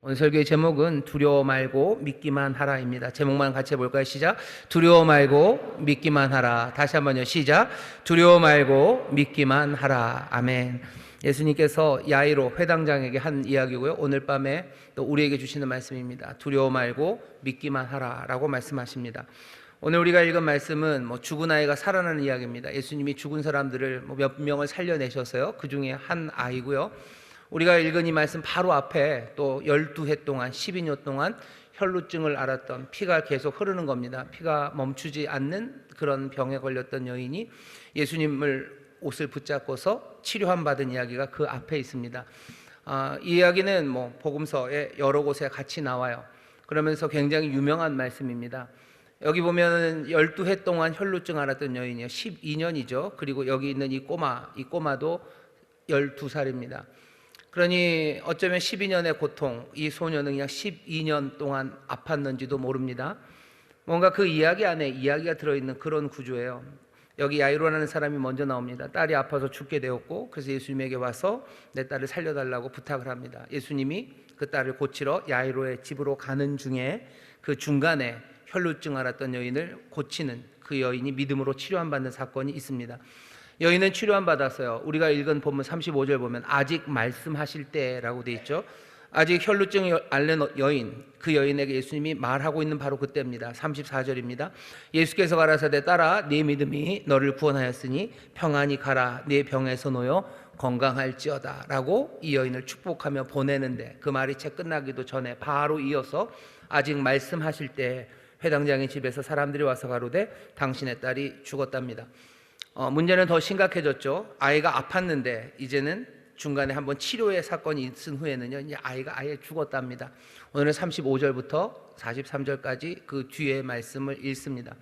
오늘 설교의 제목은 두려워 말고 믿기만 하라입니다. 제목만 같이 해볼까요? 시작. 두려워 말고 믿기만 하라. 다시 한번요. 시작. 두려워 말고 믿기만 하라. 아멘. 예수님께서 야이로 회당장에게 한 이야기고요. 오늘 밤에 또 우리에게 주시는 말씀입니다. 두려워 말고 믿기만 하라라고 말씀하십니다. 오늘 우리가 읽은 말씀은 죽은 아이가 살아나는 이야기입니다. 예수님이 죽은 사람들을 몇 명을 살려내셔서요. 그 중에 한 아이고요. 우리가 읽은 이 말씀 바로 앞에 또 12해 동안 12년 동안 혈루증을 앓았던, 피가 계속 흐르는 겁니다. 피가 멈추지 않는 그런 병에 걸렸던 여인이 예수님을 옷을 붙잡고서 치료함 받은 이야기가 그 앞에 있습니다. 이 이야기는 복음서에 여러 곳에 같이 나와요. 그러면서 굉장히 유명한 말씀입니다. 여기 보면 12해 동안 혈루증 앓았던 여인이요, 12년이죠. 그리고 여기 있는 이 꼬마도 12살입니다. 그러니 어쩌면 12년의 고통, 이 소녀는 그냥 12년 동안 아팠는지도 모릅니다. 뭔가 그 이야기 안에 이야기가 들어있는 그런 구조예요. 여기 야이로라는 사람이 먼저 나옵니다. 딸이 아파서 죽게 되었고, 그래서 예수님에게 와서 내 딸을 살려달라고 부탁을 합니다. 예수님이 그 딸을 고치러 야이로의 집으로 가는 중에 그 중간에 혈루증 앓았던 여인을 고치는, 그 여인이 믿음으로 치료함 받는 사건이 있습니다. 여인은 치료함 받았어요. 우리가 읽은 본문 35절 보면 아직 말씀하실 때라고 돼 있죠. 아직 혈루증 앓는 여인, 그 여인에게 예수님이 말하고 있는 바로 그때입니다. 34절입니다. 예수께서 가라사대 딸아, 네 믿음이 너를 구원하였으니 평안히 가라, 네 병에서 놓여 건강할지어다 라고 이 여인을 축복하며 보내는데, 그 말이 채 끝나기도 전에 바로 이어서 아직 말씀하실 때 회당장의 집에서 사람들이 와서 가로되 당신의 딸이 죽었답니다. 문제는 더 심각해졌죠. 아이가 아팠는데 이제는 중간에 한번 치료의 사건이 있은 후에는요, 이제 아이가 아예 죽었답니다. 오늘은 35절부터 43절까지 그 뒤에 말씀을 읽습니다.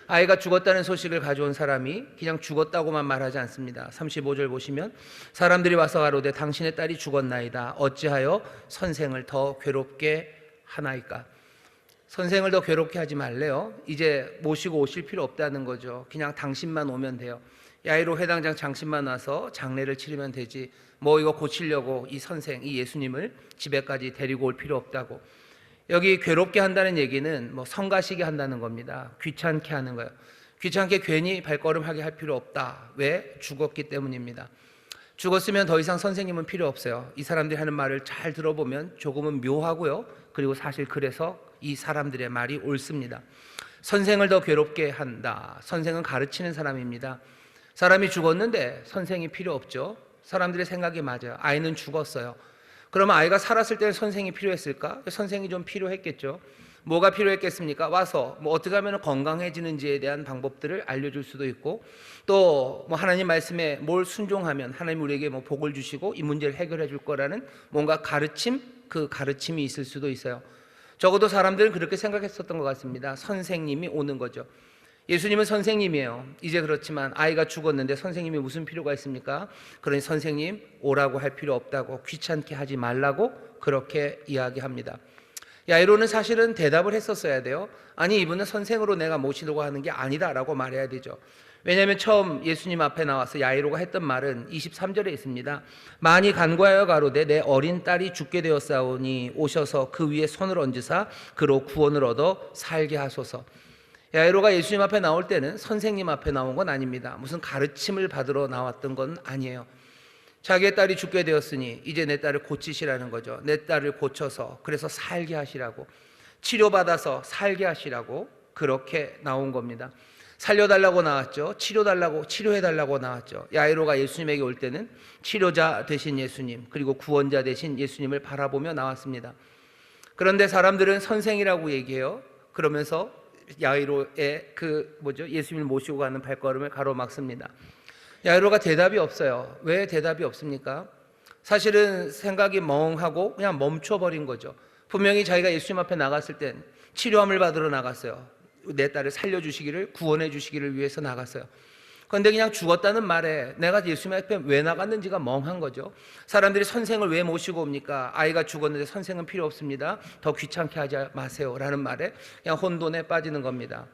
아이가 죽었다는 소식을 가져온 사람이 그냥 죽었다고만 말하지 않습니다. 35절 보시면 사람들이 와서 가로되 당신의 딸이 죽었나이다. 어찌하여 선생을 더 괴롭게 하나이까? 선생을 더 괴롭게 하지 말래요. 이제 모시고 오실 필요 없다는 거죠. 그냥 당신만 오면 돼요. 야이로 회당장 장신만 와서 장례를 치르면 되지, 이거 고치려고 이 선생, 이 예수님을 집에까지 데리고 올 필요 없다고. 여기 괴롭게 한다는 얘기는 성가시게 한다는 겁니다. 귀찮게 하는 거예요. 귀찮게 괜히 발걸음하게 할 필요 없다. 왜? 죽었기 때문입니다. 죽었으면 더 이상 선생님은 필요 없어요. 이 사람들이 하는 말을 잘 들어보면 조금은 묘하고요. 그리고 사실 그래서 이 사람들의 말이 옳습니다. 선생을 더 괴롭게 한다. 선생은 가르치는 사람입니다. 사람이 죽었는데 선생이 필요 없죠. 사람들의 생각이 맞아요. 아이는 죽었어요. 그러면 아이가 살았을 때 선생이 필요했을까? 선생이 좀 필요했겠죠. 뭐가 필요했겠습니까? 와서 어떻게 하면 건강해지는지에 대한 방법들을 알려줄 수도 있고, 또 하나님 말씀에 뭘 순종하면 하나님 우리에게 복을 주시고 이 문제를 해결해 줄 거라는 뭔가 가르침, 그 가르침이 있을 수도 있어요. 적어도 사람들은 그렇게 생각했었던 것 같습니다. 선생님이 오는 거죠. 예수님은 선생님이에요. 이제 그렇지만 아이가 죽었는데 선생님이 무슨 필요가 있습니까? 그러니 선생님 오라고 할 필요 없다고, 귀찮게 하지 말라고 그렇게 이야기합니다. 야이로는 사실은 대답을 했었어야 돼요. 아니, 이분은 선생으로 내가 모시려고 하는 게 아니다 라고 말해야 되죠. 왜냐하면 처음 예수님 앞에 나와서 야이로가 했던 말은 23절에 있습니다. 많이 간구하여 가로되 내 어린 딸이 죽게 되었사오니 오셔서 그 위에 손을 얹으사 그로 구원을 얻어 살게 하소서. 야이로가 예수님 앞에 나올 때는 선생님 앞에 나온 건 아닙니다. 무슨 가르침을 받으러 나왔던 건 아니에요. 자기의 딸이 죽게 되었으니 이제 내 딸을 고치시라는 거죠. 내 딸을 고쳐서, 그래서 살게 하시라고, 치료받아서 살게 하시라고 그렇게 나온 겁니다. 살려달라고 나왔죠. 치료해달라고 나왔죠. 야이로가 예수님에게 올 때는 치료자 되신 예수님, 그리고 구원자 되신 예수님을 바라보며 나왔습니다. 그런데 사람들은 선생이라고 얘기해요. 그러면서 야이로의 예수님을 모시고 가는 발걸음을 가로막습니다. 야이로가 대답이 없어요. 왜 대답이 없습니까? 사실은 생각이 멍하고 그냥 멈춰버린 거죠. 분명히 자기가 예수님 앞에 나갔을 땐 치료함을 받으러 나갔어요. 내 딸을 살려주시기를, 구원해 주시기를 위해서 나갔어요. 그런데 그냥 죽었다는 말에 내가 예수님 앞에 왜 나갔는지가 멍한 거죠. 사람들이 선생을 왜 모시고 옵니까? 아이가 죽었는데 선생은 필요 없습니다. 더 귀찮게 하지 마세요 라는 말에 그냥 혼돈에 빠지는 겁니다.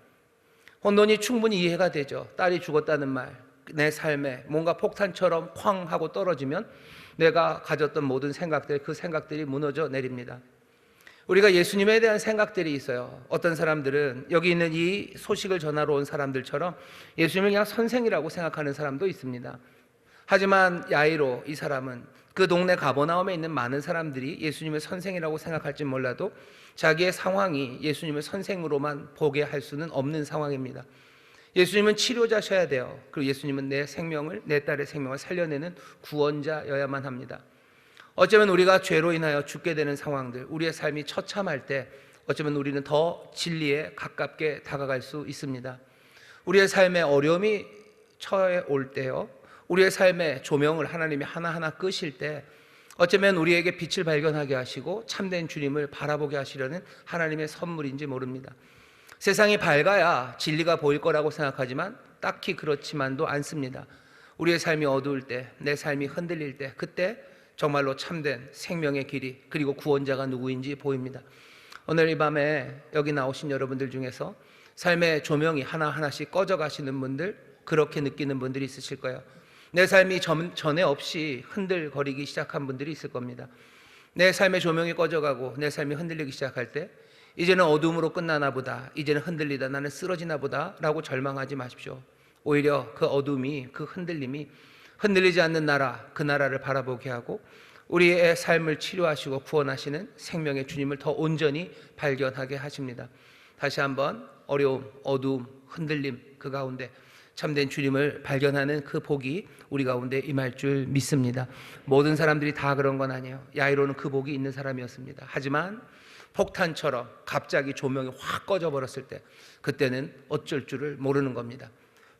혼돈이 충분히 이해가 되죠. 딸이 죽었다는 말, 내 삶에 뭔가 폭탄처럼 쾅 하고 떨어지면 내가 가졌던 모든 생각들, 그 생각들이 무너져 내립니다. 우리가 예수님에 대한 생각들이 있어요. 어떤 사람들은 여기 있는 이 소식을 전하러 온 사람들처럼 예수님을 그냥 선생이라고 생각하는 사람도 있습니다. 하지만 야이로 이 사람은 그 동네 가버나움에 있는 많은 사람들이 예수님을 선생이라고 생각할지 몰라도 자기의 상황이 예수님을 선생으로만 보게 할 수는 없는 상황입니다. 예수님은 치료자셔야 돼요. 그리고 예수님은 내 딸의 생명을 살려내는 구원자여야만 합니다. 어쩌면 우리가 죄로 인하여 죽게 되는 상황들, 우리의 삶이 처참할 때 어쩌면 우리는 더 진리에 가깝게 다가갈 수 있습니다. 우리의 삶에 어려움이 처해 올 때요, 우리의 삶의 조명을 하나님이 하나하나 끄실 때 어쩌면 우리에게 빛을 발견하게 하시고 참된 주님을 바라보게 하시려는 하나님의 선물인지 모릅니다. 세상이 밝아야 진리가 보일 거라고 생각하지만 딱히 그렇지만도 않습니다. 우리의 삶이 어두울 때, 내 삶이 흔들릴 때, 그때 정말로 참된 생명의 길이, 그리고 구원자가 누구인지 보입니다. 오늘 이 밤에 여기 나오신 여러분들 중에서 삶의 조명이 하나하나씩 꺼져 가시는 분들, 그렇게 느끼는 분들이 있으실 거예요. 내 삶이 전에 없이 흔들거리기 시작한 분들이 있을 겁니다. 내 삶의 조명이 꺼져가고 내 삶이 흔들리기 시작할 때 이제는 어둠으로 끝나나 보다, 이제는 흔들리다 나는 쓰러지나 보다 라고 절망하지 마십시오. 오히려 그 어둠이, 그 흔들림이 흔들리지 않는 나라, 그 나라를 바라보게 하고 우리의 삶을 치료하시고 구원하시는 생명의 주님을 더 온전히 발견하게 하십니다. 다시 한번 어려움, 어두움, 흔들림 그 가운데 참된 주님을 발견하는 그 복이 우리 가운데 임할 줄 믿습니다. 모든 사람들이 다 그런 건 아니에요. 야이로는 그 복이 있는 사람이었습니다. 하지만 폭탄처럼 갑자기 조명이 확 꺼져버렸을 때, 그때는 어쩔 줄을 모르는 겁니다.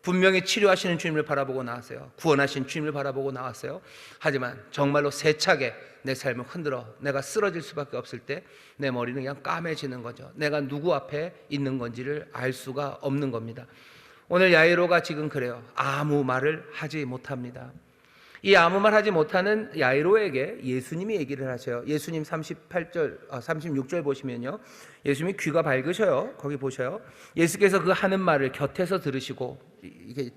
분명히 치료하시는 주님을 바라보고 나왔어요. 구원하신 주님을 바라보고 나왔어요. 하지만 정말로 세차게 내 삶을 흔들어 내가 쓰러질 수밖에 없을 때 내 머리는 그냥 까매지는 거죠. 내가 누구 앞에 있는 건지를 알 수가 없는 겁니다. 오늘 야이로가 지금 그래요. 아무 말을 하지 못합니다. 이 아무 말 하지 못하는 야이로에게 예수님이 얘기를 하셔요. 예수님 36절 보시면요, 예수님이 귀가 밝으셔요. 거기 보셔요. 예수께서 그 하는 말을 곁에서 들으시고, 이게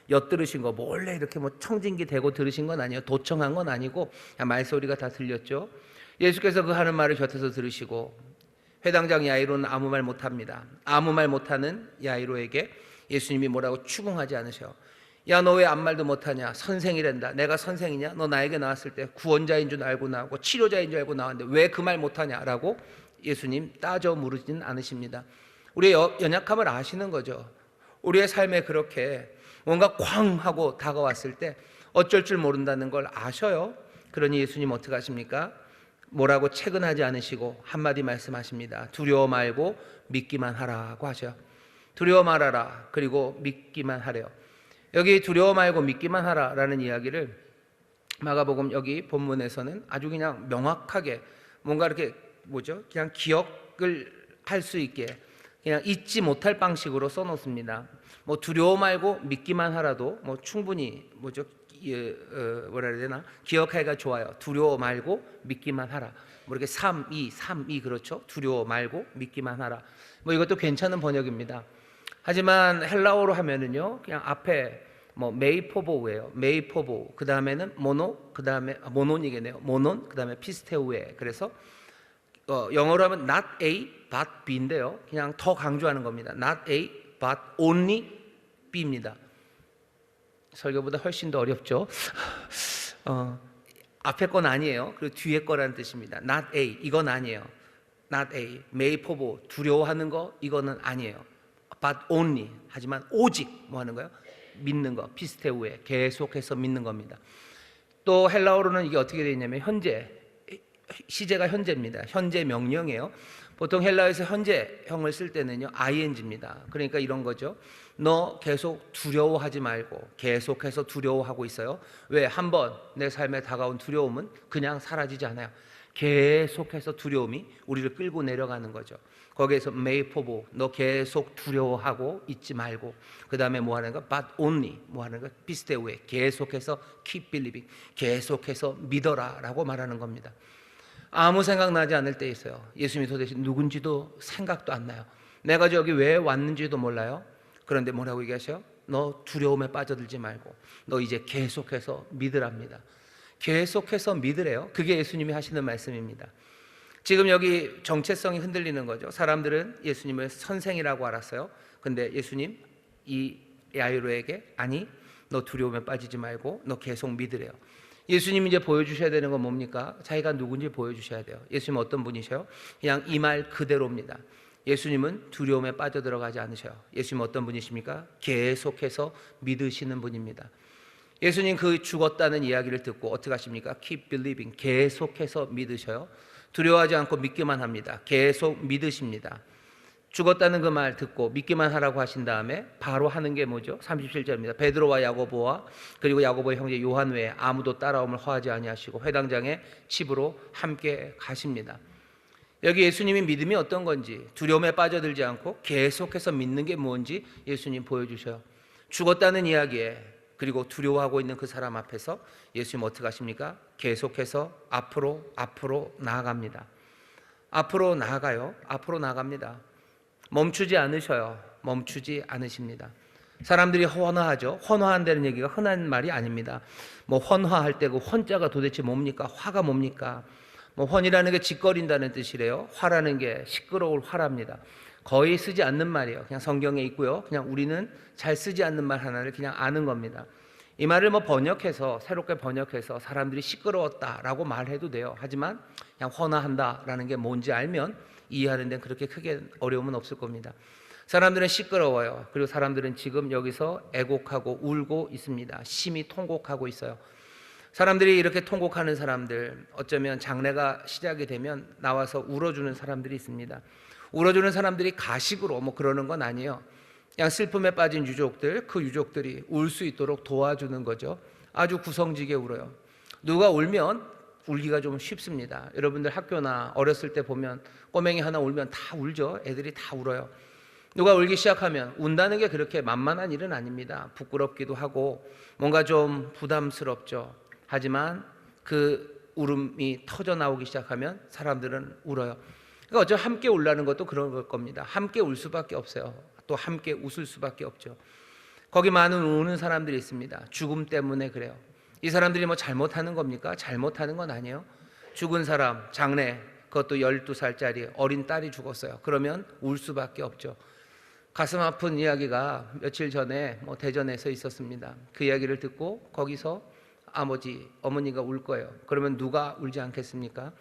엿들으신 거, 몰래 이렇게 뭐 청진기 대고 들으신 건 아니에요. 도청한 건 아니고 그냥 말소리가 다 들렸죠. 예수께서 그 하는 말을 곁에서 들으시고, 회당장 야이로는 아무 말 못합니다. 아무 말 못하는 야이로에게 예수님이 뭐라고 추궁하지 않으셔요. 야, 너 왜 아무 말도 못하냐? 선생이란다. 내가 선생이냐? 너 나에게 나왔을 때 구원자인 줄 알고 나왔고 치료자인 줄 알고 나왔는데 왜 그 말 못하냐? 라고 예수님 따져 물으지는 않으십니다. 우리의 연약함을 아시는 거죠. 우리의 삶에 그렇게 뭔가 쾅 하고 다가왔을 때 어쩔 줄 모른다는 걸 아셔요. 그러니 예수님 어떻게 하십니까? 뭐라고 채근하지 않으시고 한마디 말씀하십니다. 두려워 말고 믿기만 하라고 하셔요. 두려워 말아라. 그리고 믿기만 하래요. 여기 두려워 말고 믿기만 하라라는 이야기를 마가복음 여기 본문에서는 아주 그냥 명확하게 뭔가 이렇게 그냥 기억을 할 수 있게 그냥 잊지 못할 방식으로 써놓습니다. 뭐 두려워 말고 믿기만 하라도 뭐 충분히 뭐라 해야 되나, 기억하기가 좋아요. 두려워 말고 믿기만 하라. 뭐 이렇게 3이 그렇죠. 두려워 말고 믿기만 하라. 뭐 이것도 괜찮은 번역입니다. 하지만 헬라어로 하면은요, 그냥 앞에 뭐 메이포보우예요. 메이포보우. 그 다음에는 모노, 그 다음에 모논이겠네요. 모논, 그 다음에 피스테우에. 그래서 영어로 하면 not A, but B인데요. 그냥 더 강조하는 겁니다. not A, but only B입니다. 설교보다 훨씬 더 어렵죠. 앞에 건 아니에요. 그리고 뒤에 거라는 뜻입니다. not A, 이건 아니에요. not A, 메이포보, 두려워하는 거, 이거는 아니에요. but only, 하지만 오직 뭐 하는 거예요? 믿는 거, 피스테우에, 계속해서 믿는 겁니다. 또 헬라어로는 이게 어떻게 되어 있냐면 현재, 시제가 현재입니다. 현재 명령이에요. 보통 헬라어에서 현재형을 쓸 때는요 ing입니다. 그러니까 이런 거죠. 너 계속 두려워하지 말고 계속해서 두려워하고 있어요. 왜? 한번 내 삶에 다가온 두려움은 그냥 사라지지 않아요. 계속해서 두려움이 우리를 끌고 내려가는 거죠. 거기에서 메이포보, 너 계속 두려워하고 있지 말고, 그 다음에 뭐 하는 거? but only, 뭐 하는 거? 피스테우에, 계속해서 keep believing, 계속해서 믿어라 라고 말하는 겁니다. 아무 생각 나지 않을 때 있어요. 예수님이 도대체 누군지도 생각도 안 나요. 내가 저기 왜 왔는지도 몰라요. 그런데 뭐라고 얘기하셔요? 너 두려움에 빠져들지 말고 너 이제 계속해서 믿으랍니다. 계속해서 믿으래요. 그게 예수님이 하시는 말씀입니다. 지금 여기 정체성이 흔들리는 거죠. 사람들은 예수님을 선생이라고 알았어요. 근데 예수님 이 야이로에게 아니, 너 두려움에 빠지지 말고 너 계속 믿으래요. 예수님이 이제 보여주셔야 되는 건 뭡니까? 자기가 누군지 보여주셔야 돼요. 예수님은 어떤 분이셔요? 그냥 이 말 그대로입니다. 예수님은 두려움에 빠져들어가지 않으셔요. 예수님은 어떤 분이십니까? 계속해서 믿으시는 분입니다. 예수님 그 죽었다는 이야기를 듣고 어떻게 하십니까? Keep believing. 계속해서 믿으셔요. 두려워하지 않고 믿기만 합니다. 계속 믿으십니다. 죽었다는 그 말 듣고 믿기만 하라고 하신 다음에 바로 하는 게 뭐죠? 37절입니다. 베드로와 야고보와 그리고 야고보의 형제 요한 외에 아무도 따라옴을 허하지 아니하시고 회당장의 집으로 함께 가십니다. 여기 예수님이 믿음이 어떤 건지, 두려움에 빠져들지 않고 계속해서 믿는 게 뭔지 예수님 보여주셔요. 죽었다는 이야기에 그리고 두려워하고 있는 그 사람 앞에서 예수님 어떻게 하십니까? 계속해서 앞으로 나아갑니다. 앞으로 나아가요. 앞으로 나갑니다. 멈추지 않으셔요. 멈추지 않으십니다. 사람들이 헌화하죠. 헌화한다는 얘기가 흔한 말이 아닙니다. 뭐 헌화할 때 그 헌자가 도대체 뭡니까? 화가 뭡니까? 뭐 헌이라는 게 짓거린다는 뜻이래요. 화라는 게 시끄러울 화랍니다. 거의 쓰지 않는 말이에요. 그냥 성경에 있고요. 그냥 우리는 잘 쓰지 않는 말 하나를 그냥 아는 겁니다. 이 말을 뭐 번역해서 새롭게 번역해서 사람들이 시끄러웠다라고 말해도 돼요. 하지만 그냥 헌화한다라는 게 뭔지 알면 이해하는 데는 그렇게 크게 어려움은 없을 겁니다. 사람들은 시끄러워요. 그리고 사람들은 지금 여기서 애곡하고 울고 있습니다. 심히 통곡하고 있어요. 사람들이 이렇게 통곡하는 사람들, 어쩌면 장례가 시작이 되면 나와서 울어주는 사람들이 있습니다. 울어주는 사람들이 가식으로 뭐 그러는 건 아니에요. 그냥 슬픔에 빠진 유족들, 그 유족들이 울 수 있도록 도와주는 거죠. 아주 구성지게 울어요. 누가 울면 울기가 좀 쉽습니다. 여러분들 학교나 어렸을 때 보면 꼬맹이 하나 울면 다 울죠. 애들이 다 울어요. 누가 울기 시작하면 운다는 게 그렇게 만만한 일은 아닙니다. 부끄럽기도 하고 뭔가 좀 부담스럽죠. 하지만 그 울음이 터져 나오기 시작하면 사람들은 울어요. 그러니까 어쩌면 함께 울라는 것도 그런 걸 겁니다. 함께 울 수밖에 없어요. 또 함께 웃을 수밖에 없죠. 거기 많은 우는 사람들이 있습니다. 죽음 때문에 그래요. 이 사람들이 뭐 잘못하는 겁니까? 잘못하는 건 아니에요. 죽은 사람, 장례, 그것도 12살짜리 어린 딸이 죽었어요. 그러면 울 수밖에 없죠. 가슴 아픈 이야기가 며칠 전에 뭐 대전에서 있었습니다. 그 이야기를 듣고 거기서 어머니가 울 거예요. 그러면 누가 울지 않겠습니까?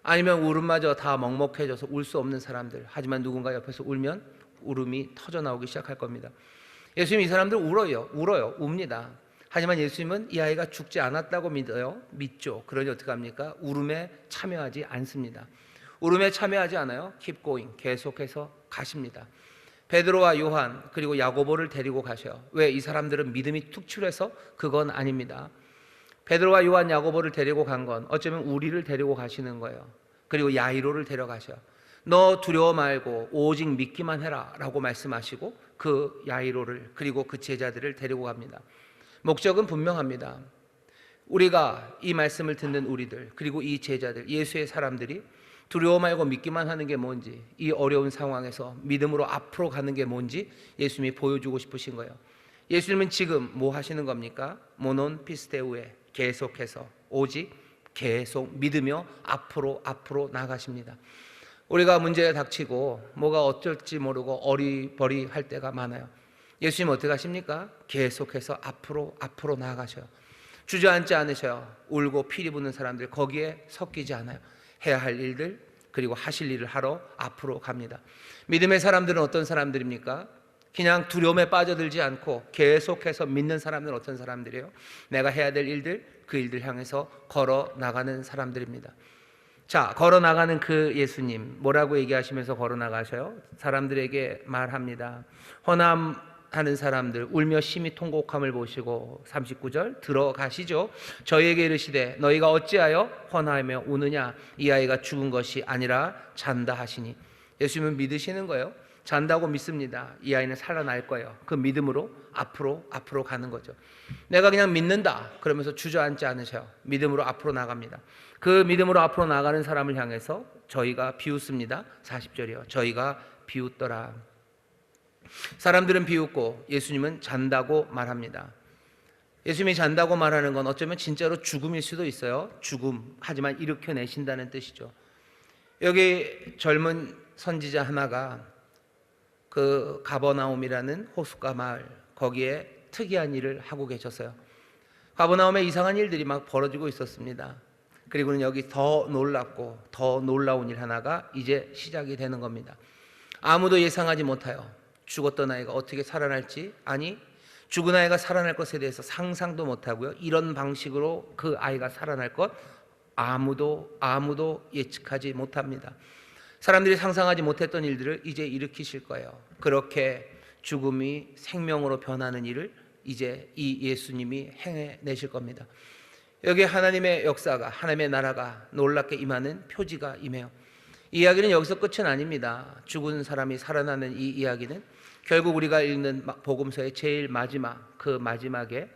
아니면 울음마저 다 먹먹해져서 울 수 없는 사람들. 하지만 누군가 옆에서 울면 울음이 터져 나오기 시작할 겁니다. 예수님 이 사람들 울어요. 웁니다. 하지만 예수님은 이 아이가 죽지 않았다고 믿죠. 그러니 어떻게 합니까? 울음에 참여하지 않습니다. 울음에 참여하지 않아요. Keep going. 계속해서 가십니다. 베드로와 요한 그리고 야고보를 데리고 가셔요. 왜? 이 사람들은 믿음이 툭출해서 그건 아닙니다. 베드로와 요한, 야고보를 데리고 간 건 어쩌면 우리를 데리고 가시는 거예요. 그리고 야이로를 데려가셔요. 너 두려워 말고 오직 믿기만 해라 라고 말씀하시고 그 야이로를 그리고 그 제자들을 데리고 갑니다. 목적은 분명합니다. 우리가 이 말씀을 듣는 우리들 그리고 이 제자들, 예수의 사람들이 두려워 말고 믿기만 하는 게 뭔지, 이 어려운 상황에서 믿음으로 앞으로 가는 게 뭔지 예수님이 보여주고 싶으신 거예요. 예수님은 지금 뭐 하시는 겁니까? 모논 피스테우에 계속해서 오직 계속 믿으며 앞으로 나가십니다. 우리가 문제에 닥치고 뭐가 어쩔지 모르고 어리버리할 때가 많아요. 예수님 어떻게 하십니까? 계속해서 앞으로 나아가셔요. 주저앉지 않으셔요. 울고 피리 부는 사람들 거기에 섞이지 않아요. 해야 할 일들 그리고 하실 일을 하러 앞으로 갑니다. 믿음의 사람들은 어떤 사람들입니까? 그냥 두려움에 빠져들지 않고 계속해서 믿는 사람들은 어떤 사람들이에요? 내가 해야 될 일들, 그 일들 향해서 걸어 나가는 사람들입니다. 자, 걸어 나가는 그 예수님 뭐라고 얘기하시면서 걸어 나가셔요? 사람들에게 말합니다. 허남하는 사람들 울며 심히 통곡함을 보시고 39절 들어가시죠. 저희에게 이르시되 너희가 어찌하여 헌하며 우느냐? 이 아이가 죽은 것이 아니라 잔다 하시니. 예수님은 믿으시는 거예요. 잔다고 믿습니다. 이 아이는 살아날 거예요. 그 믿음으로 앞으로 가는 거죠. 내가 그냥 믿는다 그러면서 주저앉지 않으셔요. 믿음으로 앞으로 나갑니다. 그 믿음으로 앞으로 나가는 사람을 향해서 저희가 비웃습니다. 40절이요. 저희가 비웃더라. 사람들은 비웃고 예수님은 잔다고 말합니다. 예수님이 잔다고 말하는 건 어쩌면 진짜로 죽음일 수도 있어요. 죽음, 하지만 일으켜내신다는 뜻이죠. 여기 젊은 선지자 하나가 그 가버나움이라는 호숫가 마을 거기에 특이한 일을 하고 계셨어요. 가버나움에 이상한 일들이 막 벌어지고 있었습니다. 그리고는 여기 더 놀랍고 더 놀라운 일 하나가 이제 시작이 되는 겁니다. 아무도 예상하지 못하여 죽었던 아이가 어떻게 살아날지, 아니 죽은 아이가 살아날 것에 대해서 상상도 못하고요, 이런 방식으로 그 아이가 살아날 것 아무도 예측하지 못합니다. 사람들이 상상하지 못했던 일들을 이제 일으키실 거예요. 그렇게 죽음이 생명으로 변하는 일을 이제 이 예수님이 행해내실 겁니다. 여기 하나님의 역사가, 하나님의 나라가 놀랍게 임하는 표지가 임해요. 이 이야기는 여기서 끝은 아닙니다. 죽은 사람이 살아나는 이 이야기는 결국 우리가 읽는 복음서의 제일 마지막, 그 마지막에